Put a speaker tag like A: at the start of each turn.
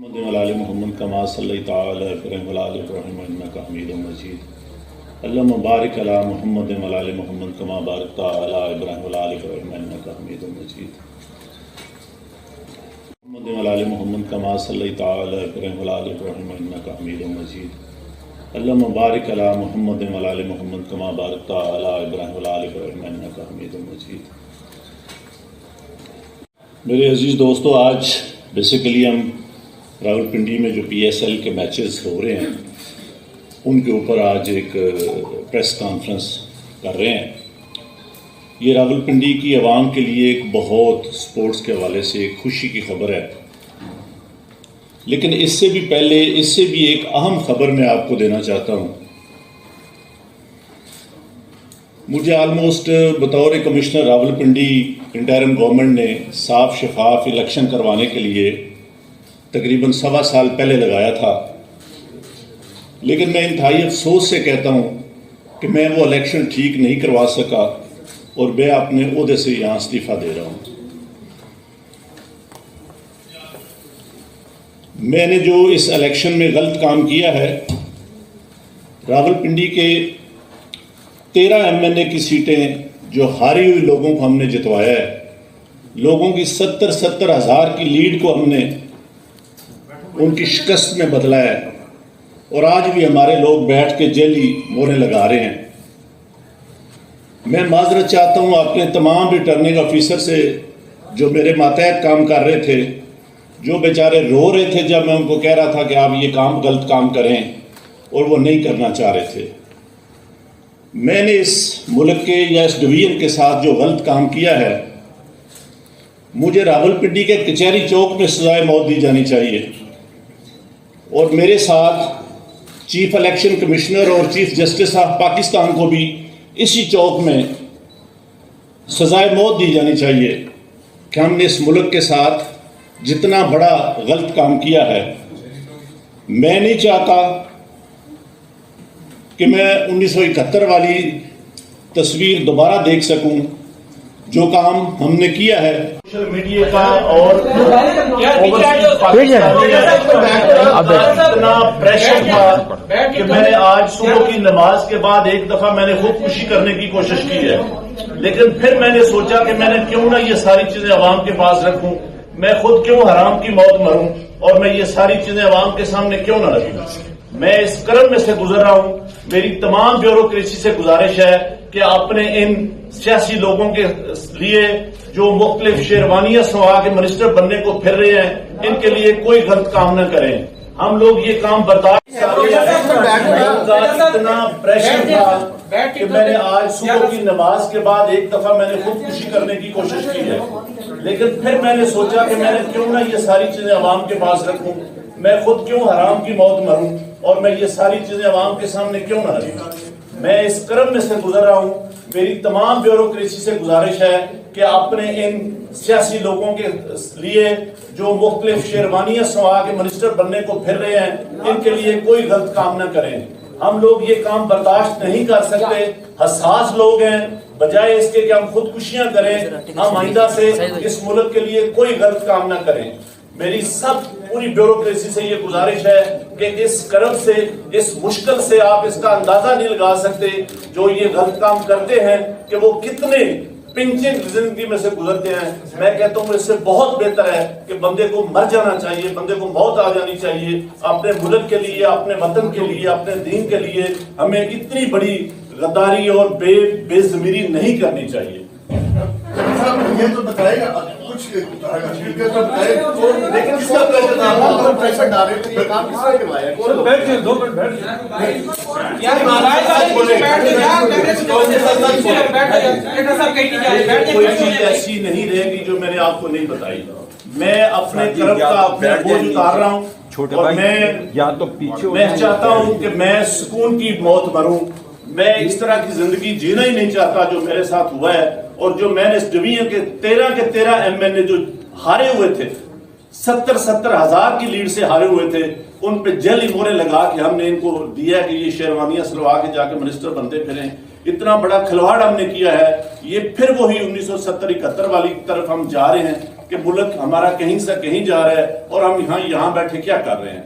A: محمد وعلی آل محمد کما صلیت علی ابراہیم وعلی آل ابراہیم انک حمید مجید اللہم بارک علی محمد وعلی آل محمد کما بارکت علی ابراہیم وعلی آل ابراہیم انک حمید مجید محمد وعلی آل محمد کما صلیت علی ابراہیم وعلی آل ابراہیم انک حمید مجید اللہم بارک علی محمد وعلی آل محمد کما بارکت علی ابراہیم وعلی آل ابراہیم انک حمید مجید۔ میرے عزیز دوستو، آج بیسیکلی ہم راولپنڈی میں جو پی ایس ایل کے میچز ہو رہے ہیں ان کے اوپر آج ایک پریس کانفرنس کر رہے ہیں۔ یہ راولپنڈی کی عوام کے لیے ایک بہت سپورٹس کے حوالے سے ایک خوشی کی خبر ہے، لیکن اس سے بھی پہلے اس سے بھی ایک اہم خبر میں آپ کو دینا چاہتا ہوں۔ مجھے آلموسٹ بطور کمشنر راولپنڈی انٹرم گورنمنٹ نے صاف شفاف الیکشن کروانے کے لیے تقریباً 1.25 سال پہلے لگایا تھا، لیکن میں انتہائی افسوس سے کہتا ہوں کہ میں وہ الیکشن ٹھیک نہیں کروا سکا اور میں اپنے عہدے سے یہاں استعفیٰ دے رہا ہوں۔ میں نے جو اس الیکشن میں غلط کام کیا ہے، راولپنڈی کے 13 MNA کی سیٹیں جو ہاری ہوئی لوگوں کو ہم نے جتوایا ہے، لوگوں کی 70 ہزار کی لیڈ کو ہم نے ان کی شکست میں بدلا ہے، اور آج بھی ہمارے لوگ بیٹھ کے جیلی موریں لگا رہے ہیں۔ میں معذرت چاہتا ہوں اپنے تمام ریٹرننگ آفیسر سے جو میرے ماتحت کام کر رہے تھے، جو بیچارے رو رہے تھے جب میں ان کو کہہ رہا تھا کہ آپ یہ غلط کام کریں، اور وہ نہیں کرنا چاہ رہے تھے۔ میں نے اس ملک کے یا اس ڈویژن کے ساتھ جو غلط کام کیا ہے، مجھے راولپنڈی کے کچہری چوک میں سزائے موت دی جانی چاہیے، اور میرے ساتھ چیف الیکشن کمشنر اور چیف جسٹس آف پاکستان کو بھی اسی چوک میں سزائے موت دی جانی چاہیے کہ ہم نے اس ملک کے ساتھ جتنا بڑا غلط کام کیا ہے۔ میں نہیں چاہتا کہ میں 1971 والی تصویر دوبارہ دیکھ سکوں۔ جو کام ہم نے کیا ہے سوشل میڈیا کا اور اتنا پریشر تھا کہ میں نے آج صبح کی نماز کے بعد ایک دفعہ میں نے خودکشی کرنے کی کوشش کی ہے، لیکن پھر میں نے سوچا کہ میں نے کیوں نہ یہ ساری چیزیں عوام کے پاس رکھوں، میں خود کیوں حرام کی موت مروں، اور میں یہ ساری چیزیں عوام کے سامنے کیوں نہ رکھوں۔ میں اس کرم میں سے گزر رہا ہوں۔ میری تمام بیوروکریسی سے گزارش ہے کہ اپنے ان سیاسی لوگوں کے لیے جو مختلف شیروانیاں سوا کے منسٹر بننے کو پھر رہے ہیں، ان کے لیے کوئی غلط کام نہ کریں۔ ہم لوگ یہ کام برداشت اتنا پریشر تھا کہ میں نے آج صبح کی نماز کے بعد ایک دفعہ میں نے خودکشی کرنے کی کوشش کی ہے، لیکن پھر میں نے سوچا کہ میں نے کیوں نہ یہ ساری چیزیں عوام کے پاس رکھوں، میں خود کیوں حرام کی موت مروں، اور میں یہ ساری چیزیں عوام کے سامنے کیوں نہ رکھوں۔ میں اس کرم میں سے گزر رہا ہوں۔ میری تمام بیوروکریسی سے گزارش ہے کہ اپنے ان سیاسی لوگوں کے لیے جو مختلف شیروانیاں سوا کے منسٹر بننے کو پھر رہے ہیں، ان کے لیے کوئی غلط کام نہ کریں۔ ہم لوگ یہ کام برداشت نہیں کر سکتے۔ حساس لوگ ہیں، بجائے اس کے کہ ہم خودکشیاں کریں، ہم آئندہ سے اس ملک کے لیے کوئی غلط کام نہ کریں۔ میری پوری بیوروکریسی سے یہ گزارش ہے کہ اس کرب سے، اس مشکل سے آپ اس کا اندازہ نہیں لگا سکتے جو یہ غلط کام کرتے ہیں کہ وہ کتنے پنچنگ زندگی میں سے گزرتے ہیں۔ میں کہتا ہوں اس سے بہت بہتر ہے کہ بندے کو مر جانا چاہیے، بندے کو موت آ جانی چاہیے۔ اپنے ملک کے لیے، اپنے وطن کے لیے، اپنے دین کے لیے ہمیں اتنی بڑی غداری اور بے ضمیری نہیں کرنی چاہیے۔
B: یہ تو بتائے گا کچھ لیکن اس کا پریشر ڈالے تو یہ کام کس نے کروایا ہے؟
A: کوئی چیز ایسی نہیں رہے گی جو میں نے آپ کو نہیں بتائی۔ میں اپنے طرف کا اپنے بوجھ اتار رہا ہوں، اور میں چاہتا ہوں کہ میں سکون کی موت مروں۔ میں اس طرح کی زندگی جینا ہی نہیں چاہتا جو میرے ساتھ ہوا ہے، اور جو میں نے اس ڈویژن کے 13 MNA جو ہارے ہوئے تھے، 70 ہزار کی لیڈ سے ہارے ہوئے تھے، ان پہ جیلی موریں لگا کے ہم نے ان کو دیا کہ یہ شیروانیاں سلوا کے جا کے منسٹر بنتے پھریں۔ اتنا بڑا کھلواڑ ہم نے کیا ہے۔ یہ پھر وہی 1970-71 والی طرف ہم جا رہے ہیں۔ کہ ملک ہمارا کہیں سے کہیں جا رہا ہے اور ہم یہاں بیٹھے کیا کر رہے ہیں.